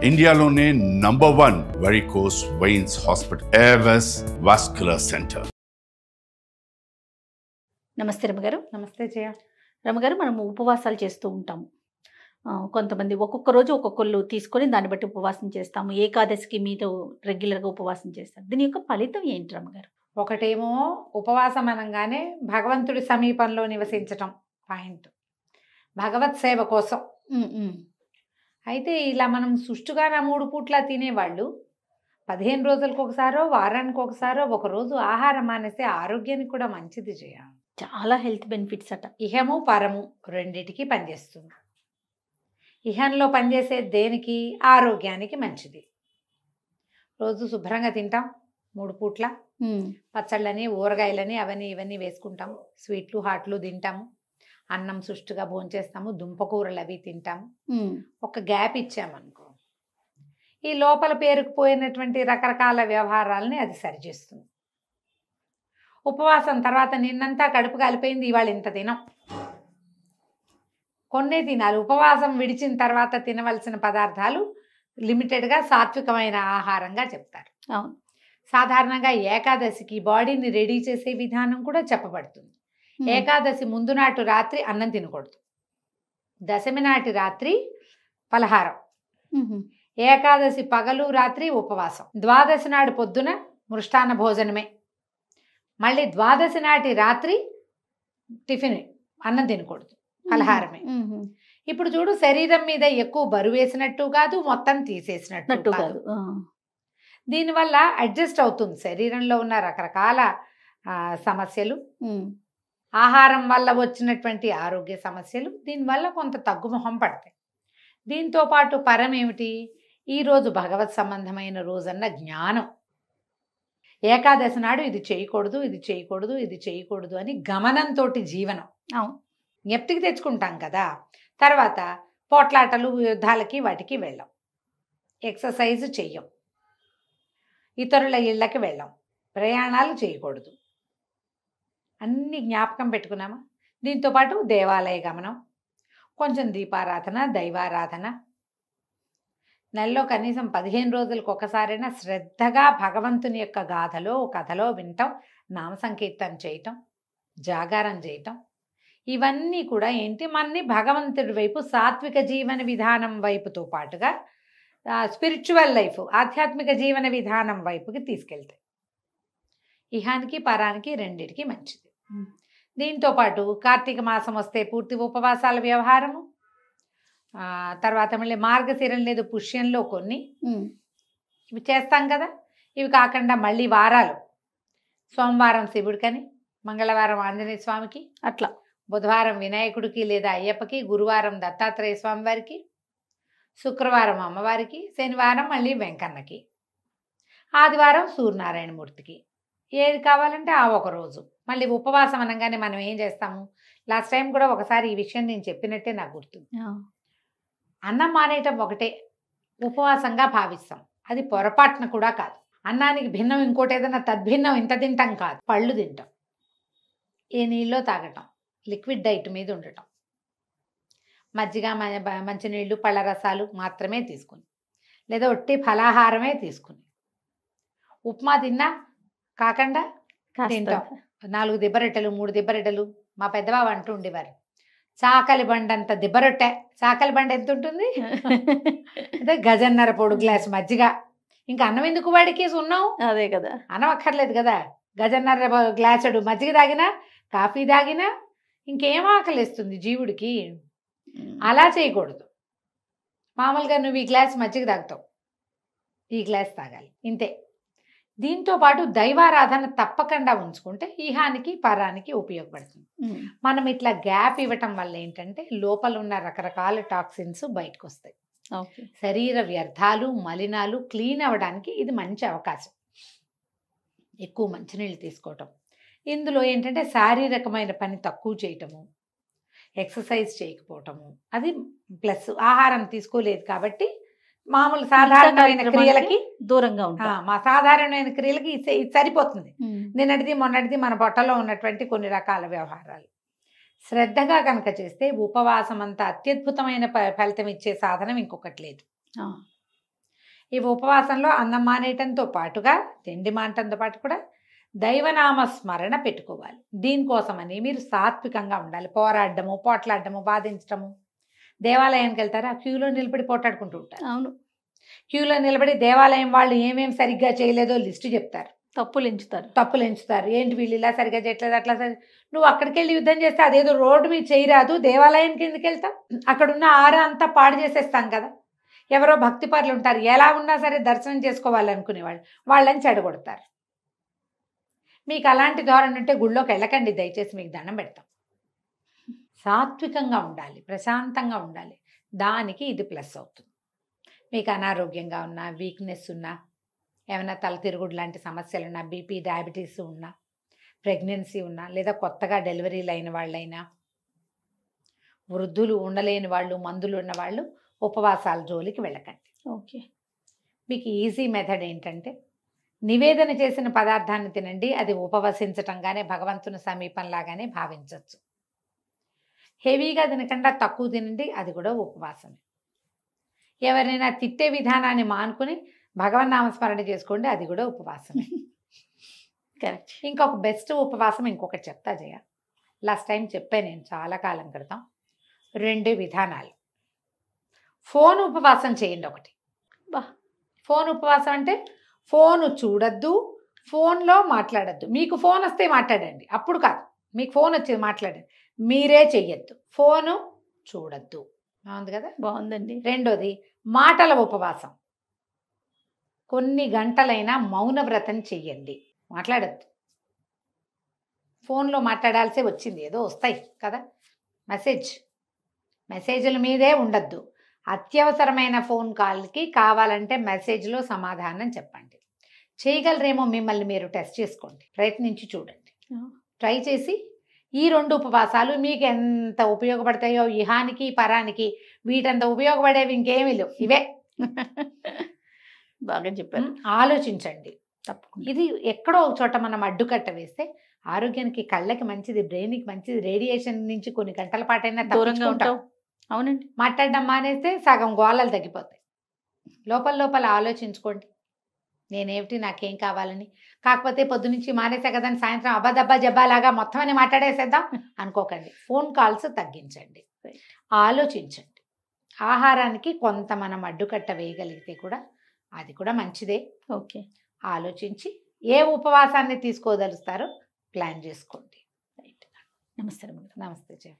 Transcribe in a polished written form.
ఇండియాలోనే #1 varicose veins hospital Avis vascular centre. నమస్తే రమగారు. నమస్తే జయ. రమగారు, మనం ఉపవాసాలు చేస్తూ ఉంటాము. కొంతమంది ఒక్కొక్క రోజు ఒక్కొక్కళ్ళు తీసుకొని దాన్ని బట్టి ఉపవాసం చేస్తాము. ఏకాదశికి మీరు రెగ్యులర్గా ఉపవాసం చేస్తారు. దీని యొక్క ఫలితం ఏంటి రమగారు? ఒకటేమో ఉపవాసం అనగానే భగవంతుడి సమీపంలో నివసించటం పాయింట్, భగవత్ సేవ కోసం. అయితే ఇలా మనం సుష్టుగా 3 పూట్ల తినేవాళ్ళు 15 రోజులకు ఒకసారో వారానికి ఒకసారో ఒకరోజు ఆహారం మానేస్తే ఆరోగ్యానికి కూడా మంచిది జయ. చాలా హెల్త్ బెనిఫిట్స్ అట. ఇహము పరము రెండిటికి పనిచేస్తుంది. ఇహంలో పనిచేసే దేనికి? ఆరోగ్యానికి మంచిది. రోజు శుభ్రంగా తింటాం 3 పూట్ల. పచ్చళ్ళని ఊరగాయలని అవన్నీ ఇవన్నీ వేసుకుంటాం. స్వీట్లు హాట్లు తింటాము. అన్నం సుష్టుగా భోంచేస్తాము. దుంపకూరలు అవి తింటాము. ఒక గ్యాప్ ఇచ్చామనుకో, ఈ లోపల పేరుకుపోయినటువంటి రకరకాల వ్యవహారాలని అది సరిచేస్తుంది. ఉపవాసం తర్వాత నిన్నంతా కడుపు కాలిపోయింది, ఇవాళ ఇంత తినం, కొన్నే తినాలి. ఉపవాసం విడిచిన తర్వాత తినవలసిన పదార్థాలు లిమిటెడ్గా సాత్వికమైన ఆహారంగా చెప్తారు. అవును. సాధారణంగా ఏకాదశికి బాడీని రెడీ చేసే విధానం కూడా చెప్పబడుతుంది. ఏకాదశి ముందు నాటు రాత్రి అన్నం తినకూడదు. దశమి నాటి రాత్రి పలహారం. ఏకాదశి పగలు రాత్రి ఉపవాసం. ద్వాదశి నాడు పొద్దున మృష్టాన్న భోజనమే. మళ్ళీ ద్వాదశి నాటి రాత్రి టిఫిన్, అన్నం తినకూడదు, పలహారమే. ఇప్పుడు చూడు, శరీరం మీద ఎక్కువ బరువు వేసినట్టు కాదు, మొత్తం తీసేసినట్టు కాదు. దీనివల్ల అడ్జస్ట్ అవుతుంది శరీరంలో ఉన్న రకరకాల సమస్యలు, ఆహారం వల్ల వచ్చినటువంటి ఆరోగ్య సమస్యలు. దీనివల్ల కొంత తగ్గుముఖం పడతాయి. దీంతో పాటు పరం ఏమిటి? ఈరోజు భగవత్ సంబంధమైన రోజన్న జ్ఞానం. ఏకాదశి నాడు ఇది చేయకూడదు, ఇది చేయకూడదు, ఇది చేయకూడదు అని గమనంతో జీవనం. అవును. జ్ఞప్తికి తెచ్చుకుంటాం కదా. తర్వాత పోట్లాటలు, యుద్ధాలకి వాటికి వెళ్ళాం, ఎక్సర్సైజ్ చెయ్యం, ఇతరుల ఇళ్ళకి వెళ్ళాం, ప్రయాణాలు చేయకూడదు, అన్నీ జ్ఞాపకం పెట్టుకున్నామా? దీంతోపాటు దేవాలయ గమనం, కొంచెం దీపారాధన, దైవారాధన. నెలలో కనీసం 15 రోజులకు ఒకసారైనా శ్రద్ధగా భగవంతుని యొక్క గాథలో కథలో వినటం, నామ సంకీర్తన చేయటం, జాగారం చేయటం. ఇవన్నీ కూడా ఏంటి, మనని భగవంతుడి వైపు, సాత్విక జీవన విధానం వైపుతో పాటుగా స్పిరిచువల్ లైఫ్, ఆధ్యాత్మిక జీవన విధానం వైపుకి తీసుకెళ్తాయి. ఇహానికి పరానికి రెండిటికి మంచిది. దీంతోపాటు కార్తీక మాసం వస్తే పూర్తి ఉపవాసాల వ్యవహారము. తర్వాత మళ్ళీ మార్గశిరం లేదు పుష్యంలో కొన్ని ఇవి చేస్తాం కదా. ఇవి కాకుండా మళ్ళీ వారాలు, సోమవారం శివుడికని, మంగళవారం ఆంజనేయ స్వామికి, అట్లా బుధవారం వినాయకుడికి లేదా అయ్యప్పకి, గురువారం దత్తాత్రేయ స్వామి వారికి, శుక్రవారం అమ్మవారికి, శనివారం మళ్ళీ వెంకన్నకి, ఆదివారం సూర్యనారాయణమూర్తికి. ఏది కావాలంటే ఆ ఒక రోజు. మళ్ళీ ఉపవాసం అనగానే మనం ఏం చేస్తాము? లాస్ట్ టైం కూడా ఒకసారి ఈ విషయం నేను చెప్పినట్టే నాకు గుర్తుంది. అన్నం మానేయటం ఒకటే ఉపవాసంగా భావిస్తాం. అది పొరపాటున కూడా కాదు. అన్నానికి భిన్నం ఇంకోటి ఏదైనా తద్భిన్నం ఇంత తింటాం కాదు. పళ్ళు తింటాం, ఏ నీళ్ళో తాగటం, లిక్విడ్ డైట్ మీద ఉండటం, మజ్జిగ, మంచినీళ్ళు, పళ్ళ రసాలు మాత్రమే తీసుకుని, లేదా ఒట్టి ఫలాహారమే తీసుకుని, ఉప్మా తిన్నా కాకుండా తింటాం. 4 దిబ్బరొట్టెలు, 3 దిబ్బరొట్టెలు. మా పెద్దబాబు అంటూ ఉండేవారు, చాకలి బండ అంత దిబ్బరొట్టె. చాకలి బండ ఎంత ఉంటుంది? అదే గజన్నర పొడు గ్లాస్ మజ్జిగ. ఇంకా అన్నం ఎందుకు వాడికి? ఉన్నాం, అదే కదా, అన్నం అక్కర్లేదు కదా. గజన్నర గ్లాసుడు మజ్జిగ తాగినా, కాఫీ తాగినా ఇంకేం ఆకలిస్తుంది జీవుడికి? అలా చేయకూడదు. మామూలుగా నువ్వు ఈ గ్లాస్ మజ్జిగ తాగుతావు, ఈ గ్లాస్ తాగాలి, ఇంతే. దీంతో పాటు దైవారాధన తప్పకుండా ఉంచుకుంటే ఇహానికి పరానికి ఉపయోగపడుతుంది. మనం ఇట్లా గ్యాప్ ఇవ్వటం వల్ల ఏంటంటే లోపల ఉన్న రకరకాల టాక్సిన్స్ బయటకు వస్తాయి. శరీర వ్యర్థాలు, మలినాలు క్లీన్ అవ్వడానికి ఇది మంచి అవకాశం. ఎక్కువ మంచినీళ్ళు తీసుకోవటం, ఇందులో ఏంటంటే శారీరకమైన పని తక్కువ చేయటము, ఎక్సర్సైజ్ చేయకపోవటము, అది ప్లస్. ఆహారం తీసుకోలేదు కాబట్టి మామూలు సాధారణమైన క్రియలకి దూరంగా ఉంటాం. మా సాధారణమైన క్రియలకి ఇది సరిపోతుంది. నిన్నటిది మొన్నటిది మన పొట్టలో ఉన్నటువంటి కొన్ని రకాల వ్యవహారాలు శ్రద్ధగా కనుక చేస్తే ఉపవాసం అంత అత్యద్భుతమైన ఫలితం ఇచ్చే సాధనం ఇంకొకటి లేదు. ఈ ఉపవాసంలో అన్నం మానేయటంతో పాటుగా తిండి మానటంతో పాటు కూడా దైవనామ స్మరణ పెట్టుకోవాలి. దీనికోసమని మీరు సాత్వికంగా ఉండాలి. పోరాడము, పోట్లాడము, బాధించటము. దేవాలయానికి వెళ్తారా, క్యూలో నిలబడి పోట్లాడుకుంటూ ఉంటారు. అవును, క్యూలో నిలబడి దేవాలయం వాళ్ళు ఏమేం సరిగ్గా చేయలేదో లిస్టు చెప్తారు, తప్పులు ఎంచుతారు. ఏంటి వీళ్ళు ఇలా సరిగ్గా చేయట్లేదు, అట్లా నువ్వు అక్కడికి వెళ్ళి యుద్ధం చేస్తే అదేదో రోడ్డు మీద చేయరాదు, దేవాలయానికి ఎందుకు వెళ్తావు? అక్కడున్న ఆరా అంతా పాడు చేసేస్తాం కదా. ఎవరో భక్తి పరులు ఉంటారు, ఎలా ఉన్నా సరే దర్శనం చేసుకోవాలనుకునేవాళ్ళు, వాళ్ళని చెడగొడతారు. మీకు అలాంటి ధోరణి ఉంటే గుళ్ళోకి వెళ్ళకండి దయచేసి, మీకు దండం పెడతాం. సాత్వికంగా ఉండాలి, ప్రశాంతంగా ఉండాలి. దానికి ఇది ప్లస్ అవుతుంది. మీకు అనారోగ్యంగా ఉన్నా, వీక్నెస్ ఉన్నా, ఏమైనా తల తిరుగుడు లాంటి సమస్యలు ఉన్నా, బీపీ డయాబెటీస్ ఉన్నా, ప్రెగ్నెన్సీ ఉన్నా, లేదా కొత్తగా డెలివరీలు అయిన వాళ్ళైనా, వృద్ధులు ఉండలేని వాళ్ళు, మందులు ఉన్న వాళ్ళు ఉపవాసాల జోలికి వెళ్ళకండి. ఓకే. మీకు ఈజీ మెథడ్ ఏంటంటే నివేదన చేసిన పదార్థాన్ని తినండి. అది ఉపవసించటంగానే, భగవంతుని సమీపంలాగానే భావించవచ్చు. హెవీగా తినకుండా తక్కువ తినండి, అది కూడా ఉపవాసమే. ఎవరైనా తిట్టే విధానాన్ని మానుకుని భగవన్నామస్మరణ చేసుకోండి, అది కూడా ఉపవాసమే. కరెక్ట్. ఇంకొక బెస్ట్ ఉపవాసం ఇంకొకటి చెప్తా జయ. లాస్ట్ టైం చెప్పాను నేను చాలా కాలం క్రితం. 2 విధానాలు. ఫోన్ ఉపవాసం చేయండి ఒకటి. ఫోన్ ఉపవాసం అంటే ఫోను చూడద్దు, ఫోన్లో మాట్లాడద్దు. మీకు ఫోన్ వస్తే మాట్లాడండి, అప్పుడు కాదు. మీకు ఫోన్ వచ్చేది మాట్లాడండి, మీరే చెయ్యొద్దు. ఫోను చూడద్దు. బాగుంది కదా? బాగుందండి. రెండోది మాటల ఉపవాసం. కొన్ని గంటలైనా మౌన వ్రతం చెయ్యండి, మాట్లాడద్దు. ఫోన్లో మాట్లాడాల్సే వచ్చింది, ఏదో వస్తాయి కదా మెసేజ్ల మీదే ఉండద్దు. అత్యవసరమైన ఫోన్ కాల్కి కావాలంటే మెసేజ్లో సమాధానం చెప్పండి. చేయగలరేమో మిమ్మల్ని మీరు టెస్ట్ చేసుకోండి, ప్రయత్నించి చూడండి. ట్రై చేసి ఈ 2 ఉపవాసాలు మీకు ఎంత ఉపయోగపడతాయో, ఇహానికి పరానికి వీటంత ఉపయోగపడేవి ఇంకేమీ లేవు, ఇవే. బాగా చెప్పారు. ఆలోచించండి. తప్పకుండా. ఇది ఎక్కడో ఒక చోట మనం అడ్డుకట్ట వేస్తే ఆరోగ్యానికి, కళ్ళకి మంచిది, బ్రెయిన్కి మంచిది. రేడియేషన్ నుంచి కొన్ని గంటల పాటైనా దూరంగా తప్పించుకుంటాం. ఉంటాం. అవునండి. మాట్లాడడం మానేస్తే సగం గోళాలు తగ్గిపోతాయి. లోపల ఆలోచించుకోండి, నేనేమిటి, నాకేం కావాలని. కాకపోతే పొద్దునుంచి మానేసా కదా అని సాయంత్రం అబ్బాదబ్బా జబ్బాలాగా మొత్తం అని మాట్లాడేసేద్దాం అనుకోకండి. ఫోన్ కాల్స్ తగ్గించండి, ఆలోచించండి. ఆహారానికి కొంత మనం అడ్డుకట్ట వేయగలిగితే కూడా అది కూడా మంచిదే. ఓకే. ఆలోచించి ఏ ఉపవాసాన్ని తీసుకోదలుస్తారో ప్లాన్ చేసుకోండి. నమస్తే. నమస్తే జయ.